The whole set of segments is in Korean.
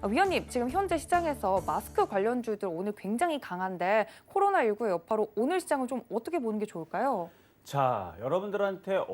위원님, 지금 현재 시장에서 마스크 관련주들 오늘 굉장히 강한데 코로나19의 여파로 오늘 시장을 좀 어떻게 보는 게 좋을까요? 자, 여러분들한테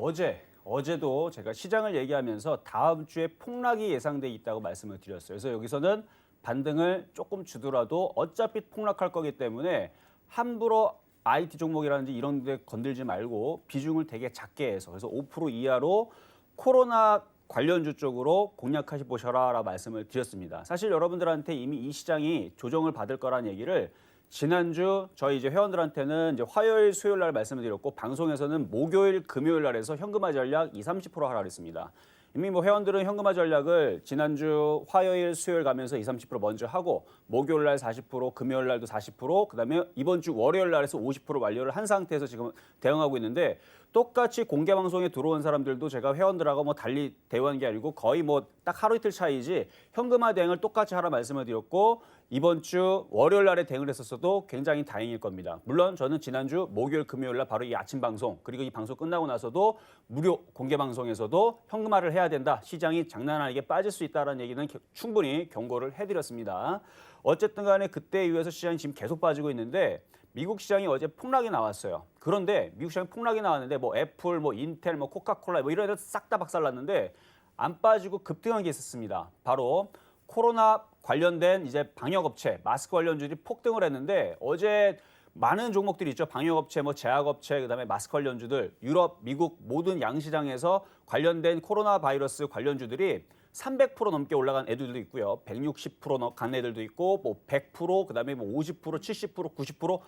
어제도 제가 시장을 얘기하면서 다음 주에 폭락이 예상돼 있다고 말씀을 드렸어요. 그래서 여기서는 반등을 조금 주더라도 어차피 폭락할 거기 때문에 함부로 IT 종목이라든지 이런 데 건들지 말고 비중을 되게 작게 해서 그래서 5% 이하로 코로나 관련주 쪽으로 공략하시 보셔라라고 말씀을 드렸습니다. 사실 여러분들한테 이미 이 시장이 조정을 받을 거란 얘기를 지난주 저희 이제 회원들한테는 이제 화요일, 수요일 날 말씀을 드렸고 방송에서는 목요일, 금요일 날에서 현금화 전략 20-30% 하라 그랬습니다. 이미 뭐 회원들은 현금화 전략을 지난주 화요일, 수요일 가면서 20-30% 먼저 하고 목요일 날 40%, 금요일 날도 40%, 그다음에 이번 주 월요일 날에서 50% 완료를 한 상태에서 지금 대응하고 있는데 똑같이 공개 방송에 들어온 사람들도 제가 회원들하고 뭐 달리 대우한 게 아니고 거의 뭐 딱 하루 이틀 차이지 현금화 대응을 똑같이 하라 말씀을 드렸고 이번 주 월요일 날에 대응을 했었어도 굉장히 다행일 겁니다. 물론 저는 지난주 목요일, 금요일 날 바로 이 아침 방송 그리고 이 방송 끝나고 나서도 무료 공개 방송에서도 현금화를 해야 된다. 시장이 장난 아니게 빠질 수 있다는 얘기는 충분히 경고를 해드렸습니다. 어쨌든 간에 그때 이후에서 시장이 지금 계속 빠지고 있는데 미국 시장이 어제 폭락이 나왔어요. 그런데 미국 시장이 폭락이 나왔는데 뭐 애플, 뭐 인텔, 뭐 코카콜라 뭐 이런 애들 싹 다 박살났는데 안 빠지고 급등한 게 있었습니다. 바로 코로나 관련된 이제 방역업체, 마스크 관련주들이 폭등을 했는데 어제 많은 종목들이 있죠. 방역업체, 뭐 제약업체, 그다음에 마스크 관련주들, 유럽, 미국 모든 양시장에서 관련된 코로나 바이러스 관련주들이 300% 넘게 올라간 애들도 있고요. 160% 간 애들도 있고 뭐 100%, 그다음에 뭐 50%, 70%, 90%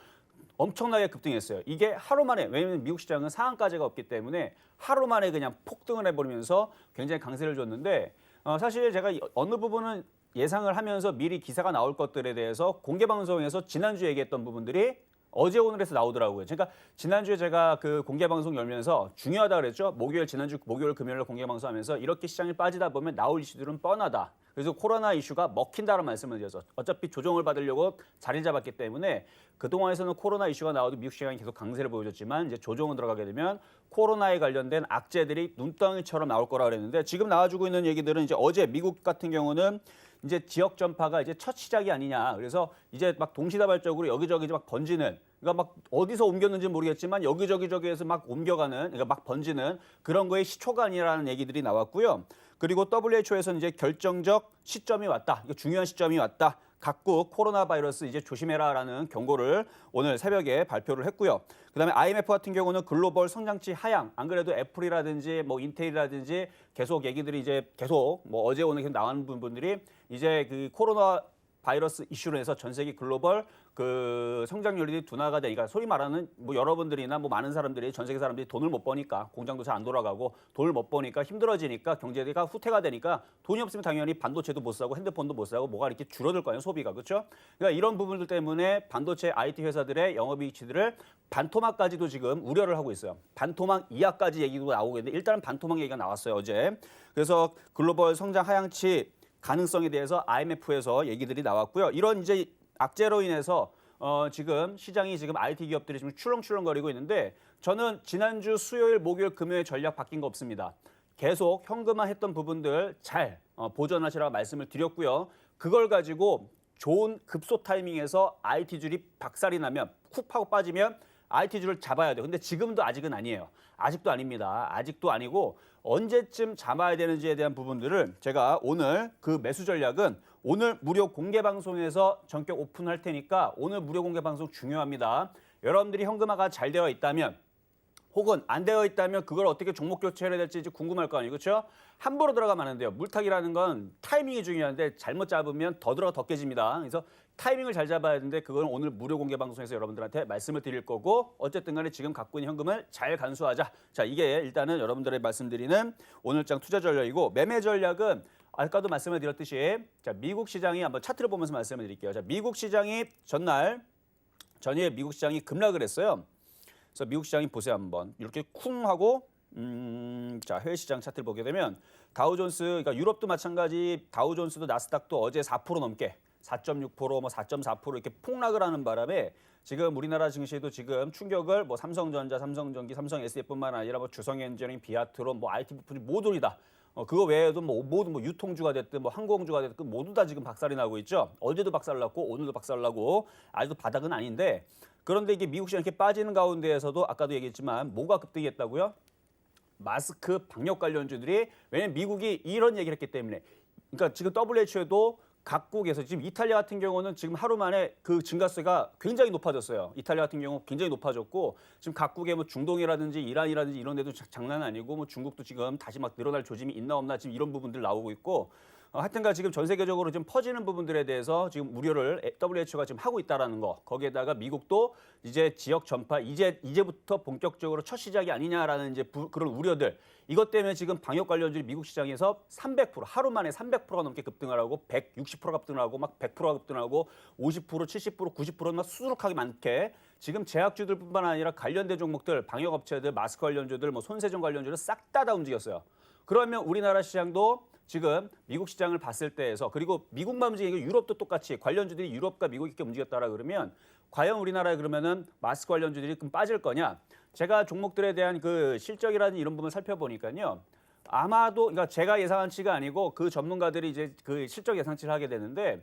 엄청나게 급등했어요. 이게 하루 만에, 왜냐하면 미국 시장은 상한가제가 없기 때문에 하루 만에 그냥 폭등을 해버리면서 굉장히 강세를 줬는데 사실 제가 어느 부분은 예상을 하면서 미리 기사가 나올 것들에 대해서 공개 방송에서 지난주에 얘기했던 부분들이 어제 오늘에서 나오더라고요. 그러니까 지난주에 제가 그 공개 방송 열면서 중요하다 그랬죠. 지난주 목요일, 금요일 공개 방송하면서 이렇게 시장이 빠지다 보면 나올 이슈들은 뻔하다. 그래서 코로나 이슈가 먹힌다는 말씀을 드려서 어차피 조정을 받으려고 자리 잡았기 때문에 그동안에서는 코로나 이슈가 나와도 미국 시장이 계속 강세를 보여줬지만 이제 조정을 들어가게 되면 코로나에 관련된 악재들이 눈덩이처럼 나올 거라 그랬는데 지금 나와주고 있는 얘기들은 이제 어제 미국 같은 경우는 이제 지역 전파가 이제 첫 시작이 아니냐. 그래서 이제 막 동시다발적으로 여기저기 막 번지는 그러니까 막 어디서 옮겼는지 모르겠지만 여기저기에서 막 옮겨가는 그러니까 막 번지는 그런 거의 시초가 아니라는 얘기들이 나왔고요. 그리고 WHO에서는 이제 결정적 시점이 왔다. 이거 중요한 시점이 왔다. 각국 코로나 바이러스 이제 조심해라라는 경고를 오늘 새벽에 발표를 했고요. 그다음에 IMF 같은 경우는 글로벌 성장치 하향. 안 그래도 애플이라든지 뭐 인텔이라든지 계속 얘기들이 이제 계속 뭐 어제 오늘 계속 나오는 분들이 이제 그 코로나 바이러스 이슈로 해서 전 세계 글로벌 그 성장률이 둔화가 되니까 소위 말하는 뭐 여러분들이나 뭐 많은 사람들이 전 세계 사람들이 돈을 못 버니까 공장도 잘 안 돌아가고 돈을 못 버니까 힘들어지니까 경제가 후퇴가 되니까 돈이 없으면 당연히 반도체도 못 사고 핸드폰도 못 사고 뭐가 이렇게 줄어들 거 아니에요 소비가 그렇죠? 그러니까 이런 부분들 때문에 반도체 IT 회사들의 영업이익치들을 반토막까지도 지금 우려를 하고 있어요. 반토막 이하까지 얘기도 나오고 있는데 일단은 반토막 얘기가 나왔어요 어제. 그래서 글로벌 성장 하향치 가능성에 대해서 IMF에서 얘기들이 나왔고요. 이런 이제 악재로 인해서 지금 시장이 지금 IT 기업들이 지금 출렁출렁거리고 있는데 저는 지난주 수요일, 목요일, 금요일 전략 바뀐 거 없습니다. 계속 현금화했던 부분들 잘 보존하시라고 말씀을 드렸고요. 그걸 가지고 좋은 급소 타이밍에서 IT줄이 박살이 나면 쿡 하고 빠지면 IT줄을 잡아야 돼요. 근데 지금도 아직은 아니에요. 아직도 아닙니다. 아직도 아니고 언제쯤 잡아야 되는지에 대한 부분들을 제가 오늘 그 매수 전략은 오늘 무료 공개 방송에서 전격 오픈할 테니까 오늘 무료 공개 방송 중요합니다. 여러분들이 현금화가 잘 되어 있다면 혹은 안 되어 있다면 그걸 어떻게 종목 교체해야 될지 이제 궁금할 거 아니에요. 그렇죠? 함부로 들어가면 안 돼요. 물타기라는 건 타이밍이 중요한데 잘못 잡으면 더 깨집니다. 그래서 타이밍을 잘 잡아야 되는데 그건 오늘 무료 공개 방송에서 여러분들한테 말씀을 드릴 거고 어쨌든 간에 지금 갖고 있는 현금을 잘 간수하자. 자, 이게 일단은 여러분들의 말씀드리는 오늘장 투자 전략이고 매매 전략은 아까도 말씀을 드렸듯이 자, 미국 시장이 한번 차트를 보면서 말씀을 드릴게요. 자, 미국 시장이 전일 미국 시장이 급락을 했어요. 그래서 미국 시장이 보세요 한번 이렇게 쿵 하고 자 해외 시장 차트를 보게 되면 다우존스 그러니까 유럽도 마찬가지 다우존스도 나스닥도 어제 4% 넘게 4.6% 뭐 4.4% 이렇게 폭락을 하는 바람에 지금 우리나라 증시도 지금 충격을 뭐 삼성전자, 삼성전기, 삼성 SD뿐만 아니라 뭐 주성엔지니어링, 비아트론, 뭐 IT 부품이 모두 다 그거 외에도 뭐 모든 뭐 유통주가 됐든 뭐 항공주가 됐든 모두 다 지금 박살이 나고 있죠. 어제도 박살 났고 오늘도 박살 나고 아직도 바닥은 아닌데 그런데 이게 미국 시장 이렇게 빠지는 가운데에서도 아까도 얘기했지만 뭐가 급등했다고요? 마스크 방역 관련주들이 왜냐면 미국이 이런 얘기를 했기 때문에 그러니까 지금 WHO도 각국에서 지금 이탈리아 같은 경우는 지금 하루 만에 그 증가세가 굉장히 높아졌어요. 이탈리아 같은 경우 굉장히 높아졌고 지금 각국의 뭐 중동이라든지 이란이라든지 이런 데도 장난 아니고 뭐 중국도 지금 다시 막 늘어날 조짐이 있나 없나 지금 이런 부분들 나오고 있고 하여튼가 지금 전 세계적으로 좀 퍼지는 부분들에 대해서 지금 우려를 WHO가 지금 하고 있다라는 거. 거기에다가 미국도 이제 지역 전파 이제부터 본격적으로 첫 시작이 아니냐라는 이제 그런 우려들. 이것 때문에 지금 방역 관련주들이 미국 시장에서 300% 하루 만에 300%가 넘게 급등을 하고 160%가 급등을 하고 막 100%가 급등하고 50%, 70%, 90%는 막 수두룩하게 많게 지금 제약주들뿐만 아니라 관련된 종목들, 방역 업체들, 마스크 관련주들, 뭐 손세정 관련주들 싹 다 움직였어요. 그러면 우리나라 시장도 지금 미국 시장을 봤을 때에서 그리고 미국만 움직이고 유럽도 똑같이 관련주들이 유럽과 미국 이렇게 움직였다라 그러면 과연 우리나라에 그러면은 마스크 관련주들이 그럼 빠질 거냐? 제가 종목들에 대한 그 실적이라는 이런 부분을 살펴보니까요. 아마도 그러니까 제가 예상한 치가 아니고 그 전문가들이 이제 그 실적 예상치를 하게 되는데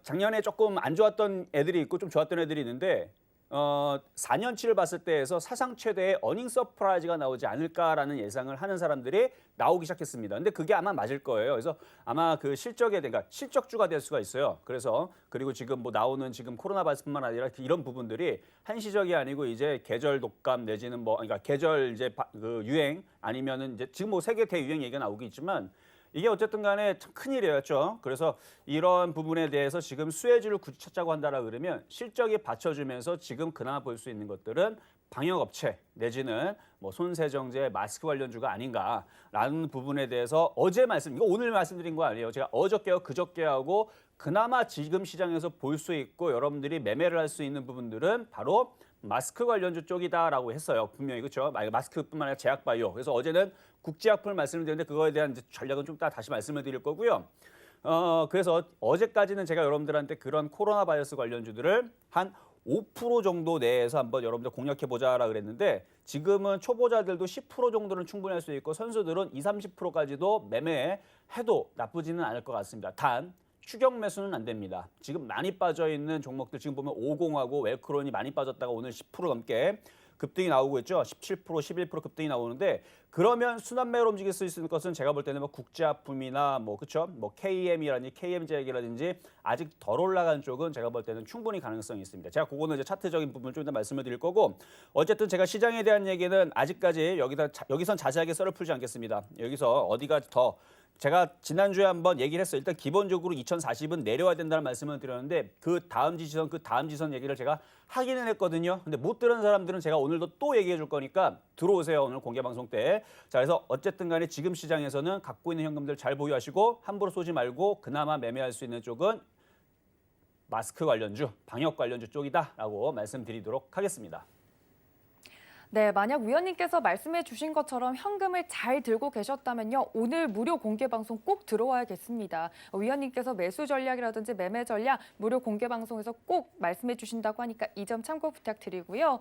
작년에 조금 안 좋았던 애들이 있고 좀 좋았던 애들이 있는데 4년치를 봤을 때에서 사상 최대의 어닝 서프라이즈가 나오지 않을까라는 예상을 하는 사람들이 나오기 시작했습니다. 근데 그게 아마 맞을 거예요. 그래서 아마 그 그러니까 실적주가 될 수가 있어요. 그래서 그리고 지금 뭐 나오는 지금 코로나 바이러스뿐만 아니라 이런 부분들이 한시적이 아니고 이제 계절 독감 내지는 뭐 그러니까 계절 이제 그 유행 아니면은 이제 지금 뭐 세계 대유행 얘기가 나오고 있지만 이게 어쨌든 간에 참 큰일이었죠. 그래서 이런 부분에 대해서 지금 수혜주를 굳이 찾자고 한다라 그러면 실적이 받쳐주면서 지금 그나마 볼 수 있는 것들은 방역업체 내지는 뭐 손세정제, 마스크 관련주가 아닌가라는 부분에 대해서 이거 오늘 말씀드린 거 아니에요. 제가 어저께와 그저께 하고 그나마 지금 시장에서 볼 수 있고 여러분들이 매매를 할 수 있는 부분들은 바로 마스크 관련주 쪽이다라고 했어요. 분명히 그렇죠. 마스크뿐만 아니라 제약바이오. 그래서 어제는 국제약품을 말씀을 드렸는데 그거에 대한 이제 전략은 좀 다시 말씀을 드릴 거고요. 그래서 어제까지는 제가 여러분들한테 그런 코로나 바이러스 관련주들을 한 5% 정도 내에서 한번 여러분들 공략해보자라 그랬는데 지금은 초보자들도 10% 정도는 충분히 할 수 있고 선수들은 20, 30%까지도 매매해도 나쁘지는 않을 것 같습니다. 단 추격 매수는 안 됩니다. 지금 많이 빠져 있는 종목들 지금 보면 50하고 웰크론이 많이 빠졌다가 오늘 10% 넘게 급등이 나오고 있죠. 17%, 11% 급등이 나오는데 그러면 순환매로 움직일 수 있는 것은 제가 볼 때는 뭐 국제약품이나 뭐 그렇죠. 뭐 KM이라든지 KM제약이라든지 아직 덜 올라간 쪽은 제가 볼 때는 충분히 가능성이 있습니다. 제가 그거는 이제 차트적인 부분을 좀 더 말씀을 드릴 거고 어쨌든 제가 시장에 대한 얘기는 아직까지 여기선 자세하게 썰을 풀지 않겠습니다. 여기서 어디가 더 제가 지난주에 한번 얘기를 했어요. 일단 기본적으로 2040은 내려와야 된다는 말씀을 드렸는데 그 다음 지선 얘기를 제가 하기는 했거든요. 근데 못 들은 사람들은 제가 오늘도 또 얘기해 줄 거니까 들어오세요. 오늘 공개 방송 때. 자, 그래서 어쨌든 간에 지금 시장에서는 갖고 있는 현금들 잘 보유하시고 함부로 쏘지 말고 그나마 매매할 수 있는 쪽은 마스크 관련주, 방역 관련주 쪽이다라고 말씀드리도록 하겠습니다. 네, 만약 위원님께서 말씀해 주신 것처럼 현금을 잘 들고 계셨다면요. 오늘 무료 공개 방송 꼭 들어와야겠습니다. 위원님께서 매수 전략이라든지 매매 전략 무료 공개 방송에서 꼭 말씀해 주신다고 하니까 이 점 참고 부탁드리고요.